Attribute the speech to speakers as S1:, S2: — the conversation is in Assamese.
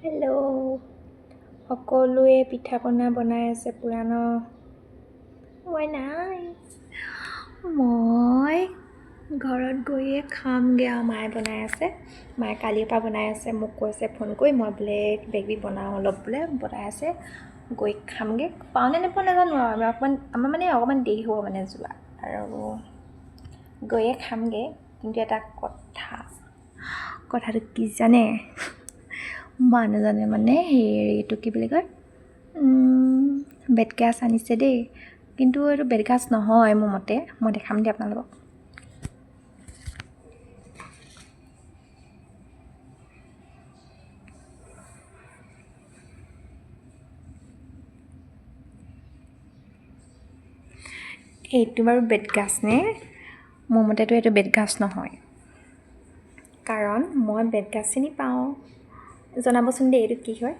S1: হেল্ল' সকলোৱে পিঠা পনা বনাই আছে পুৰা ন মই নাই মই ঘৰত গৈয়ে খামগৈ আৰু মায়ে বনাই আছে মায়ে কালিৰ পৰা বনাই আছে মোক কৈছে ফোন কৰি মই বোলে কিবাকিবি বনাওঁ অলপ বোলে বনাই আছে গৈ খামগৈ পাওঁনে নাপাওঁ নাজানো আৰু আমাৰ অকণমান দেৰি হ'ব মানে যোৱা আৰু গৈয়ে খামগৈ কিন্তু এটা কথাটো কি জানে মানুহজনে মানে এইটো কি বুলি কয় বেতগাজ আনিছে দেই কিন্তু এইটো বেতগাজ নহয় মোৰ মতে মই দেখাম দেই আপোনালোকক এইটো বাৰু বেতগাজ নে মোৰ মতেতো এইটো বেতগাজ নহয় কাৰণ মই বেতগাজ চিনি পাওঁ জনাবচোন দেই এইটো কি হয়